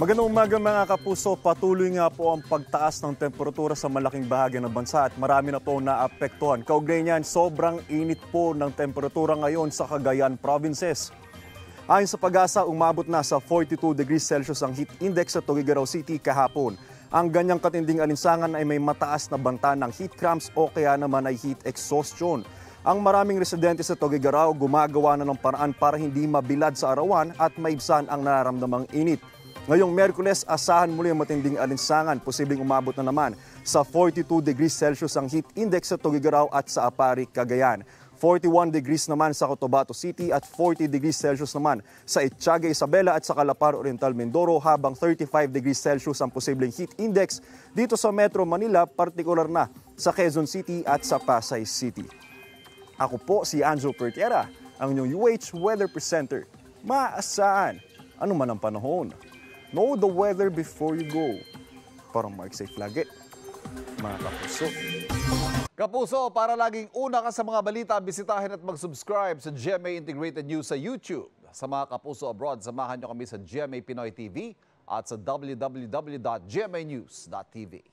Magandang umaga mga kapuso, patuloy nga po ang pagtaas ng temperatura sa malaking bahagi ng bansa at marami na po naapektuhan. Kaugnay niyan, sobrang init po ng temperatura ngayon sa Cagayan provinces. Ayon sa Pag-asa, umabot na sa 42 degrees Celsius ang heat index sa Tuguegarao City kahapon. Ang ganyang katinding alinsangan ay may mataas na banta ng heat cramps o kaya naman ay heat exhaustion. Ang maraming residente sa Tuguegarao gumagawa na ng paraan para hindi mabilad sa arawan at maibsan ang nararamdamang init. Ngayong Miyerkules, asahan muli ang matinding alinsangan, posibleng umabot na naman sa 42 degrees Celsius ang heat index sa Tuguegarao at sa Aparri, Cagayan. 41 degrees naman sa Cotabato City at 40 degrees Celsius naman sa Etiaga, Isabela at sa Calapar, Oriental, Mindoro, habang 35 degrees Celsius ang posibleng heat index dito sa Metro Manila, partikular na sa Quezon City at sa Pasay City. Ako po si Anjo Pertiera, ang inyong UH Weather Presenter. Maasahan, ano man ang panahon. Know the weather before you go. Para mark safe lagi, mga kapuso. Kapuso, para laging una ka sa mga balita, bisitahin at mag-subscribe sa GMA Integrated News sa YouTube. Sa mga kapuso abroad, samahan nyo kami sa GMA Pinoy TV at sa www.gmanews.tv.